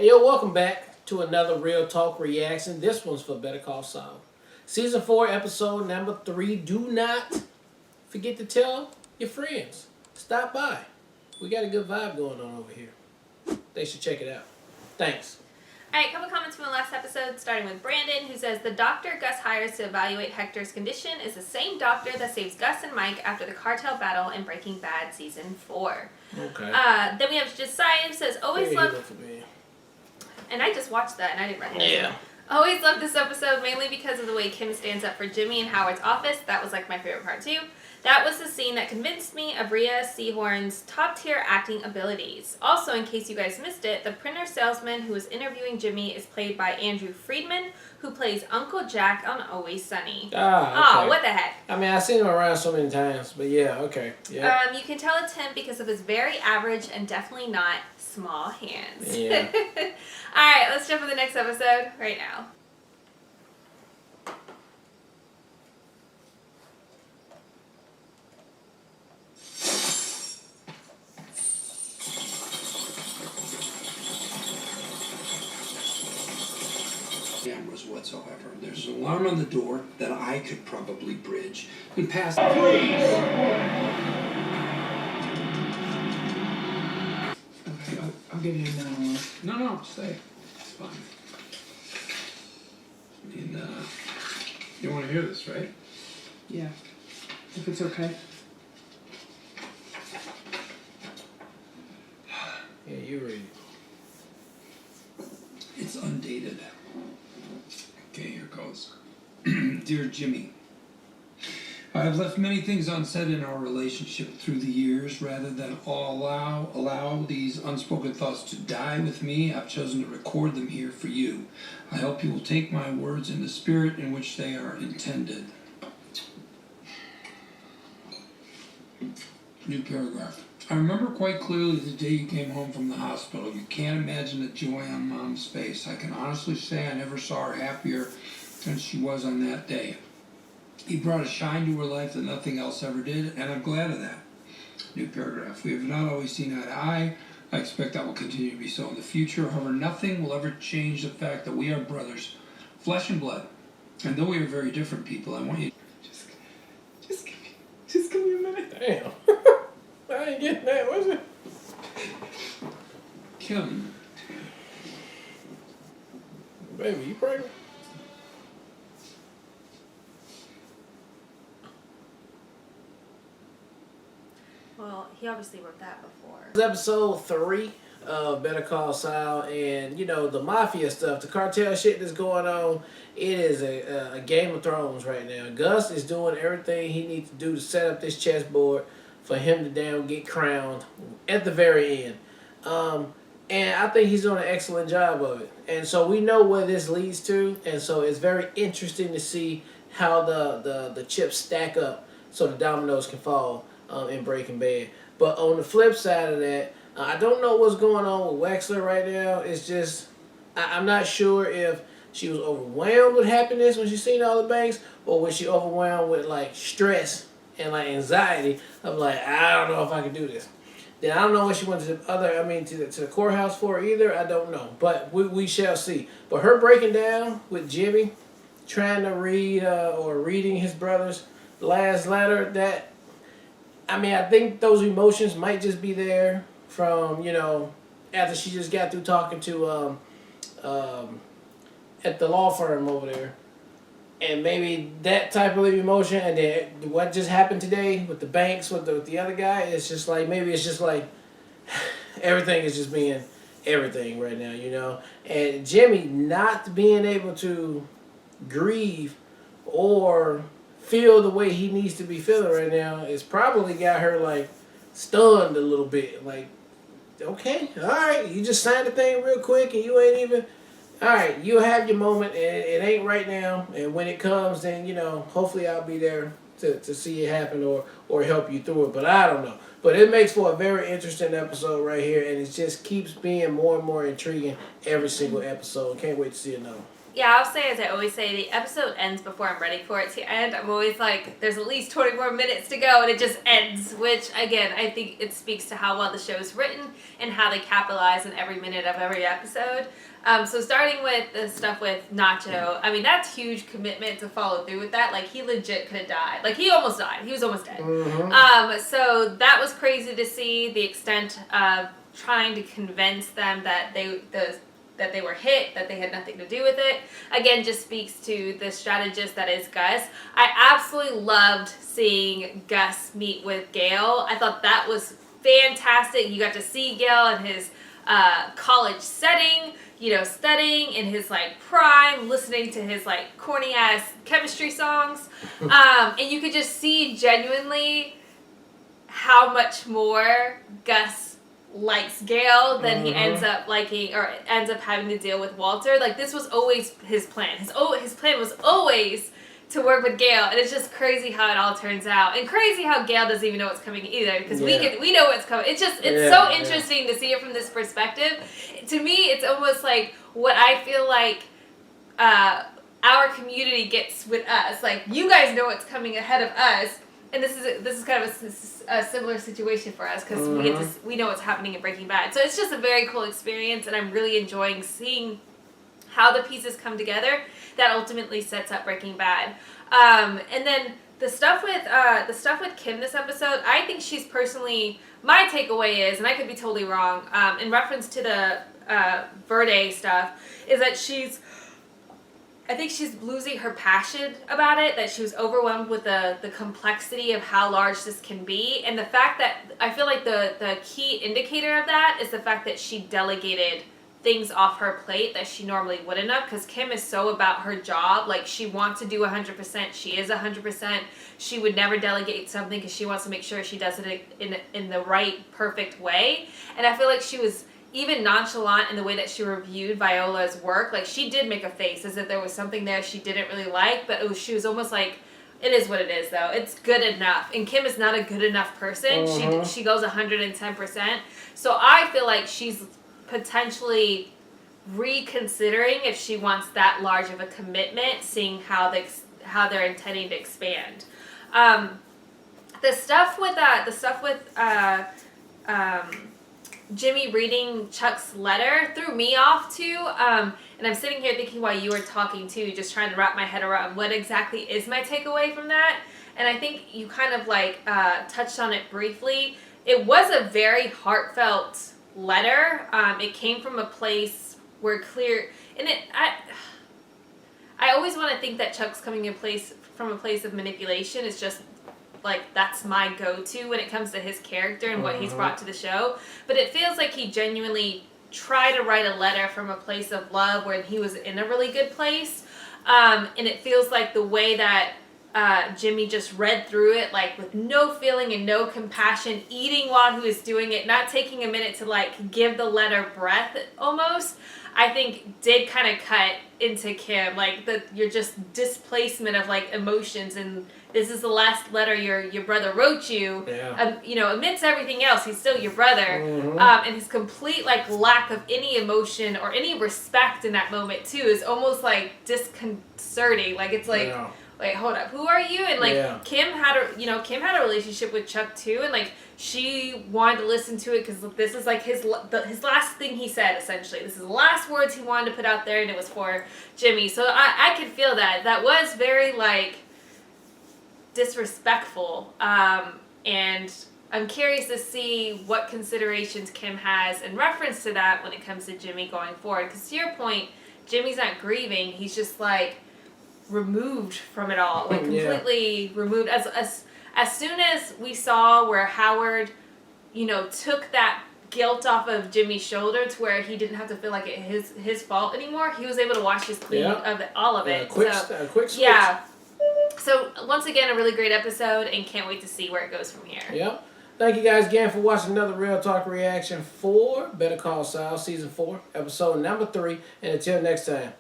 Hey, yo, welcome back to another Real Talk reaction. This one's for Better Call Saul. Season 4, episode number 3. Do not forget to tell your friends. Stop by. We got a good vibe going on over here. They should check it out. Thanks. Alright, a couple comments from the last episode, starting with Brandon, who says, the doctor Gus hires to evaluate Hector's condition is the same doctor that saves Gus and Mike after the cartel battle in Breaking Bad Season 4. Okay. Then we have Josiah, who says, always love... And I just watched that and I didn't recognize it. Always loved this episode, mainly because of the way Kim stands up for Jimmy in Howard's office. That was like my favorite part too. That was the scene that convinced me of Rhea Seehorn's top-tier acting abilities. Also, in case you guys missed it, the printer salesman who was interviewing Jimmy is played by Andrew Friedman, who plays Uncle Jack on Always Sunny. Okay. Oh, what the heck? I mean, I've seen him around so many times, but yeah, okay. Yeah. You can tell it's him because of his very average and definitely not small hands. Yeah. Alright, let's jump to the next episode right now. Cameras whatsoever. There's an alarm on the door that I could probably bridge and pass. Please. Okay, I'll give you another one. No, stay. It's fine. And you want to hear this, right? Yeah, if it's okay. Yeah, you read it. It's undated. Okay, here goes. Dear Jimmy, I have left many things unsaid in our relationship through the years. Rather than allow these unspoken thoughts to die with me, I've chosen to record them here for you. I hope you will take my words in the spirit in which they are intended. New paragraph. I remember quite clearly the day you came home from the hospital. You can't imagine the joy on Mom's face. I can honestly say I never saw her happier than she was on that day. He brought a shine to her life that nothing else ever did, and I'm glad of that. New paragraph. We have not always seen eye to eye. I expect that will continue to be so in the future. However, nothing will ever change the fact that we are brothers, flesh and blood. And though we are very different people, I want you Just give me a minute. Damn. I ain't getting that, was it? Kim. Baby, you pregnant? Well, he obviously wrote that before. This is episode 3 of Better Call Saul, and you know, the mafia stuff, the cartel shit that's going on, it is a Game of Thrones right now. Gus is doing everything he needs to do to set up this chessboard for him to damn get crowned at the very end. And I think he's doing an excellent job of it. And so we know where this leads to, and so it's very interesting to see how the chips stack up so the dominoes can fall in Breaking Bad. But on the flip side of that, I don't know what's going on with Wexler right now. It's just, I'm not sure if she was overwhelmed with happiness when she seen all the banks, or was she overwhelmed with like stress and like anxiety of like, I don't know if I can do this. Then I don't know what she went to the courthouse for either. I don't know, but we shall see. But her breaking down with Jimmy, trying to read or reading his brother's last letter, that, I mean, I think those emotions might just be there from, you know, after she just got through talking to at the law firm over there. And maybe that type of emotion, and then what just happened today with the banks, with the other guy, it's just like, maybe it's just like everything is just being everything right now, you know? And Jimmy not being able to grieve or feel the way he needs to be feeling right now is probably got her like stunned a little bit. Like, okay, all right, you just signed the thing real quick and you ain't even... All right, you'll have your moment, and it ain't right now. And when it comes, then, you know, hopefully I'll be there to see it happen or help you through it. But I don't know. But it makes for a very interesting episode right here, and it just keeps being more and more intriguing every single episode. Can't wait to see another one. Yeah, I'll say as I always say, the episode ends before I'm ready for it to end. I'm always like, there's at least 20 more minutes to go, and it just ends, which, again, I think it speaks to how well the show is written and how they capitalize on every minute of every episode. So starting with the stuff with Nacho, I mean, that's huge commitment to follow through with that. Like, he legit could have died. Like, he almost died. He was almost dead. So that was crazy to see the extent of trying to convince them that that they were hit, that they had nothing to do with it. Again, just speaks to the strategist that is Gus. I absolutely loved seeing Gus meet with Gale. I thought that was fantastic. You got to see Gale in his college setting, you know, studying in his like prime, listening to his like corny ass chemistry songs. And you could just see genuinely how much more Gus likes Gale than he ends up liking or ends up having to deal with Walter. Like, this was always his plan. His plan was always to work with Gale, and it's just crazy how it all turns out, and crazy how Gale doesn't even know what's coming either, because we know what's coming. It's so interesting to see it from this perspective. To me, it's almost like what I feel like our community gets with us. Like, you guys know what's coming ahead of us. And this is kind of a similar situation for us, because we know what's happening in Breaking Bad. So it's just a very cool experience, and I'm really enjoying seeing how the pieces come together that ultimately sets up Breaking Bad. And then the stuff with Kim this episode, I think she's personally, my takeaway is, and I could be totally wrong, in reference to the Verde stuff, is that I think she's losing her passion about it, that she was overwhelmed with the complexity of how large this can be. And the fact that, I feel like the key indicator of that is the fact that she delegated things off her plate that she normally wouldn't have, because Kim is so about her job. Like, she wants to do 100%. She is 100%. She would never delegate something because she wants to make sure she does it in the right, perfect way. And I feel like she was even nonchalant in the way that she reviewed Viola's work. Like, she did make a face as if there was something there she didn't really like, but she was almost like, it is what it is, though. It's good enough. And Kim is not a good enough person. She goes 110%. So I feel like she's potentially reconsidering if she wants that large of a commitment, seeing how they're intending to expand. The stuff with Jimmy reading Chuck's letter threw me off too. And I'm sitting here thinking while you were talking too, just trying to wrap my head around what exactly is my takeaway from that. And I think you kind of like touched on it briefly. It was a very heartfelt letter. It came from a place where I always want to think that Chuck's coming from a place of manipulation. It's just like, that's my go-to when it comes to his character and what he's brought to the show. But it feels like he genuinely tried to write a letter from a place of love where he was in a really good place. And it feels like the way that Jimmy just read through it, like, with no feeling and no compassion, eating while he was doing it, not taking a minute to, like, give the letter breath almost, I think did kind of cut into Kim. Like, your just displacement of, like, emotions, and this is the last letter your brother wrote you. Yeah. Amidst everything else, he's still your brother. And his complete, like, lack of any emotion or any respect in that moment, too, is almost, like, disconcerting. Like, it's like... Yeah. Wait, hold up. Who are you? And like, Kim had a relationship with Chuck too, and like, she wanted to listen to it because this is like his last thing he said. Essentially, this is the last words he wanted to put out there, and it was for Jimmy. So I could feel that was very like disrespectful. And I'm curious to see what considerations Kim has in reference to that when it comes to Jimmy going forward. Because to your point, Jimmy's not grieving. He's just like removed from it all, like completely removed. As soon as we saw where Howard, took that guilt off of Jimmy's shoulder to where he didn't have to feel like it his fault anymore, he was able to wash his clean of all of it. Quick switch. Yeah. So once again, a really great episode, and can't wait to see where it goes from here. Yeah. Thank you guys again for watching another Real Talk reaction for Better Call Saul Season 4, Episode number 3. And until next time.